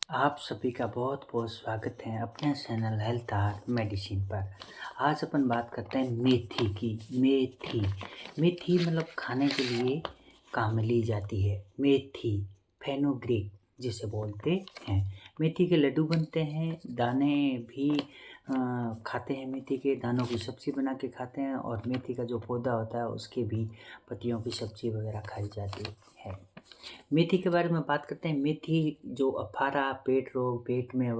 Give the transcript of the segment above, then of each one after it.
आप सभी का बहुत बहुत स्वागत है अपने चैनल हेल्थ आर मेडिसिन पर। आज अपन बात करते हैं मेथी की। मेथी मेथी मतलब खाने के लिए काम में ली जाती है। मेथी फेनुग्रीक जिसे बोलते हैं। मेथी के लड्डू बनते हैं, दाने भी खाते हैं। मेथी के दानों की सब्ज़ी बना के खाते हैं और मेथी का जो पौधा होता है उसके भी पत्तियों की सब्ज़ी वगैरह खाई जाती है। मेथी के बारे में बात करते हैं। मेथी जो अफारा, पेट रोग, पेट में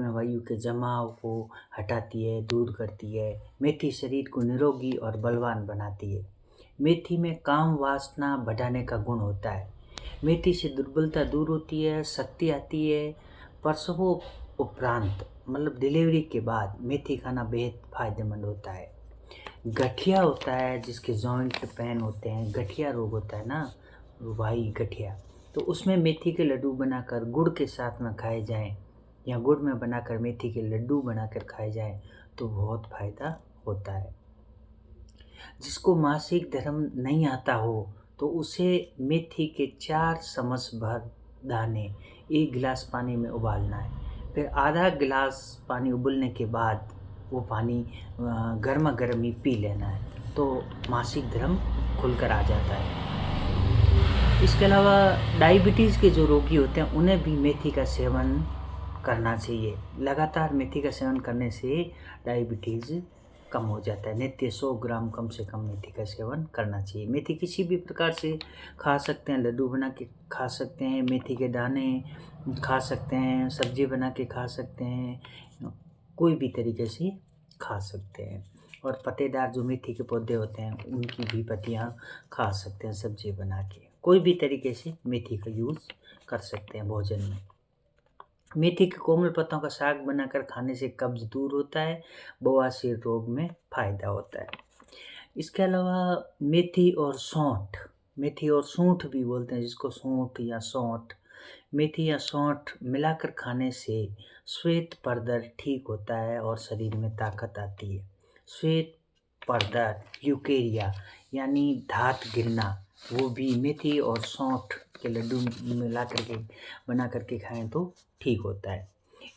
वायु के जमाव को हटाती है, दूर करती है। मेथी शरीर को निरोगी और बलवान बनाती है। मेथी में काम वासना बढ़ाने का गुण होता है। मेथी से दुर्बलता दूर होती है, शक्ति आती है। प्रसवों उपरांत मतलब डिलीवरी के बाद मेथी खाना बेहद फायदेमंद होता है। गठिया होता है जिसके जॉइंट पेन होते हैं, गठिया रोग होता है ना, वाई गठिया, तो उसमें मेथी के लड्डू बनाकर गुड़ के साथ में खाए जाएं या गुड़ में बनाकर मेथी के लड्डू बनाकर खाए जाएं तो बहुत फ़ायदा होता है। जिसको मासिक धर्म नहीं आता हो तो उसे मेथी के 4 चम्मच भर दाने 1 गिलास पानी में उबालना है। फिर आधा गिलास पानी उबलने के बाद वो पानी गर्मा गर्म ही पी लेना है तो मासिक धर्म खुलकर आ जाता है। इसके अलावा डायबिटीज़ के जो रोगी होते हैं उन्हें भी मेथी का सेवन करना चाहिए। लगातार मेथी का सेवन करने से डायबिटीज़ कम हो जाता है। नित्य 100 ग्राम कम से कम मेथी का सेवन करना चाहिए। मेथी किसी भी प्रकार से खा सकते हैं, लड्डू बना के खा सकते हैं, मेथी के दाने खा सकते हैं, सब्जी बना के खा सकते हैं, कोई भी तरीके से खा सकते हैं। और पत्तेदार जो मेथी के पौधे होते हैं उनकी भी पत्तियाँ खा सकते हैं सब्जी बना के। कोई भी तरीके से मेथी का यूज़ कर सकते हैं भोजन में। मेथी के कोमल पत्तों का साग बनाकर खाने से कब्ज़ दूर होता है, बवासीर रोग में फ़ायदा होता है। इसके अलावा मेथी और सूंठ भी बोलते हैं जिसको सूंठ या सौंठ, मेथी या सौंठ मिलाकर खाने से श्वेत परदर ठीक होता है और शरीर में ताकत आती है। श्वेत परदर, यूकेरिया यानी धात गिरना, वो भी मेथी और सौंठ के लड्डू मिला करके बना करके खाएं तो ठीक होता है।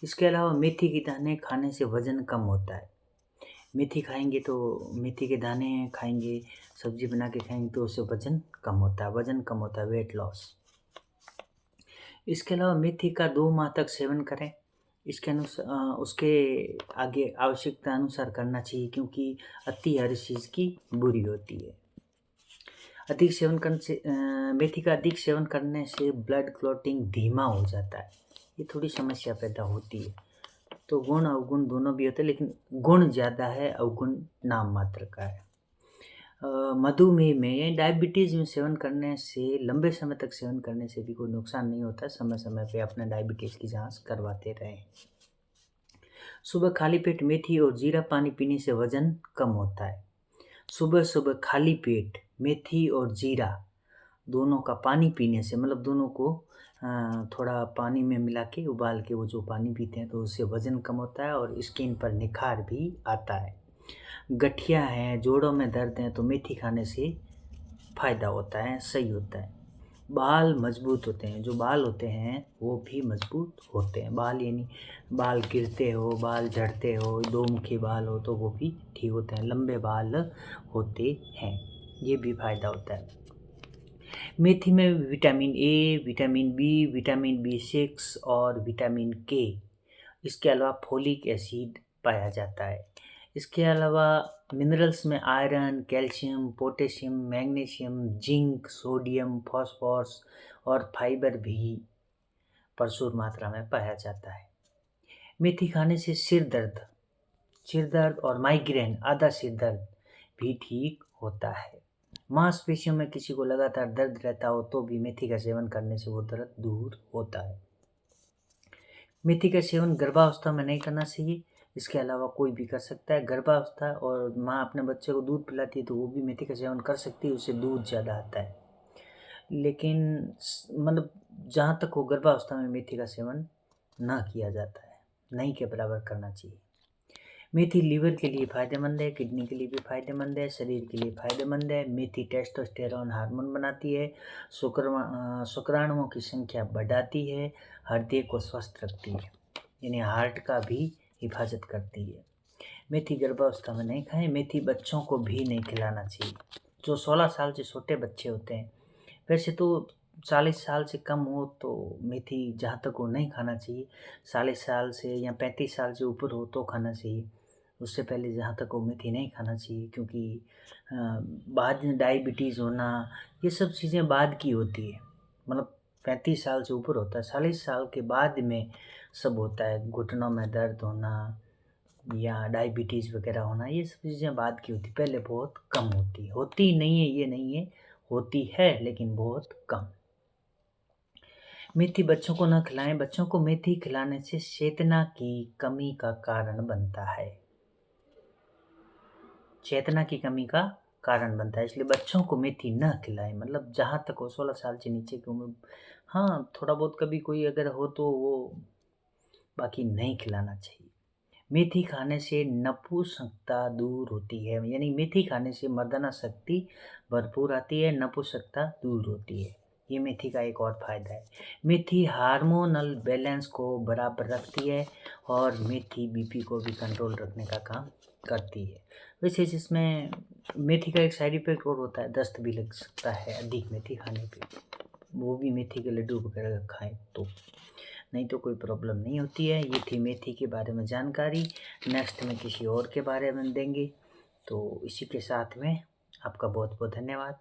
इसके अलावा मेथी के दाने खाने से वज़न कम होता है। मेथी खाएंगे तो मेथी के दाने खाएंगे, सब्जी बना के खाएंगे तो उससे वज़न कम होता है, वेट लॉस। इसके अलावा मेथी का 2 माह तक सेवन करें। उसके आगे आवश्यकता अनुसार करना चाहिए क्योंकि अति हर चीज़ की बुरी होती है। मेथी का अधिक सेवन करने से ब्लड क्लॉटिंग धीमा हो जाता है, ये थोड़ी समस्या पैदा होती है। तो गुण अवगुण दोनों भी होते हैं लेकिन गुण ज़्यादा है, अवगुण नाम मात्र का है। मधुमेह में डायबिटीज़ में सेवन करने से, लंबे समय तक सेवन करने से भी कोई नुकसान नहीं होता। समय समय पे अपना डायबिटीज़ की जांच करवाते रहें। सुबह खाली पेट मेथी और जीरा पानी पीने से वज़न कम होता है। सुबह सुबह खाली पेट मेथी और जीरा दोनों का पानी पीने से, मतलब दोनों को थोड़ा पानी में मिला के उबाल के वो जो पानी पीते हैं तो उससे वज़न कम होता है और स्किन पर निखार भी आता है। गठिया है, जोड़ों में दर्द है तो मेथी खाने से फ़ायदा होता है, सही होता है। बाल मजबूत होते हैं, जो बाल होते हैं वो भी मजबूत होते हैं। बाल यानी बाल गिरते हो, बाल झड़ते हो, दो मुखी बाल हो तो वो भी ठीक होते हैं, लंबे बाल होते हैं, ये भी फ़ायदा होता है। मेथी में vitamin A, vitamin B, vitamin बी6 और विटामिन के, इसके अलावा फोलिक एसिड पाया जाता है। इसके अलावा मिनरल्स में iron, calcium, potassium, magnesium, zinc, sodium, phosphorus और फाइबर भी प्रचुर मात्रा में पाया जाता है। मेथी खाने से सिर दर्द और माइग्रेन, आधा सिर दर्द भी ठीक होता है। मांसपेशियों में किसी को लगातार दर्द रहता हो तो भी मेथी का सेवन करने से वो दर्द दूर होता है। मेथी का सेवन गर्भावस्था में नहीं करना चाहिए, इसके अलावा कोई भी कर सकता है। गर्भावस्था और माँ अपने बच्चे को दूध पिलाती है तो वो भी मेथी का सेवन कर सकती है, उससे दूध ज़्यादा आता है। लेकिन मतलब जहाँ तक हो गर्भावस्था में मेथी का सेवन ना किया जाता है, नहीं के बराबर करना चाहिए। मेथी लीवर के लिए फ़ायदेमंद है, किडनी के लिए भी फ़ायदेमंद है, शरीर के लिए फ़ायदेमंद है। मेथी टेस्टोस्टेरोन हार्मोन बनाती है, शुक्राणुओं की संख्या बढ़ाती है, हृदय को स्वस्थ रखती है, यानी हार्ट का भी हिफाजत करती है। मेथी गर्भावस्था में नहीं खाएं। मेथी बच्चों को भी नहीं खिलाना चाहिए। जो 16 साल से छोटे बच्चे होते हैं, वैसे तो 40 साल से कम हो तो मेथी जहाँ तक हो नहीं खाना चाहिए। 40 साल से या 35 साल से ऊपर हो तो खाना चाहिए। उससे पहले जहाँ तक हो मेथी नहीं खाना चाहिए, क्योंकि बाद में डायबिटीज़ होना, ये सब चीज़ें बाद की होती है। मतलब 35 साल से ऊपर होता है, 40 साल के बाद में सब होता है। घुटनों में दर्द होना या डायबिटीज़ वगैरह होना, ये सब चीज़ें बाद की होती, पहले बहुत कम होती। होती नहीं है ये नहीं है, होती है लेकिन बहुत कम। मेथी बच्चों को न खिलाएं। बच्चों को मेथी खिलाने से चेतना की कमी का कारण बनता है। चेतना की कमी का कारण बनता है, इसलिए बच्चों को मेथी न खिलाएं। मतलब जहाँ तक हो 16 साल से नीचे की उम्र, हाँ थोड़ा बहुत कभी कोई अगर हो तो वो, बाकी नहीं खिलाना चाहिए। मेथी खाने से नपुंसकता दूर होती है, यानी मेथी खाने से मर्दाना शक्ति भरपूर आती है, नपुंसकता दूर होती है। ये मेथी का एक और फ़ायदा है। मेथी हार्मोनल बैलेंस को बराबर रखती है और मेथी बीपी को भी कंट्रोल रखने का काम करती है। वैसे इसमें मेथी का एक साइड इफ़ेक्ट और होता है, दस्त भी लग सकता है अधिक मेथी खाने पे। वो भी मेथी के लड्डू वगैरह खाएं तो, नहीं तो कोई प्रॉब्लम नहीं होती है। ये थी मेथी के बारे में जानकारी। नेक्स्ट में किसी और के बारे में देंगे। तो इसी के साथ में आपका बहुत बहुत धन्यवाद।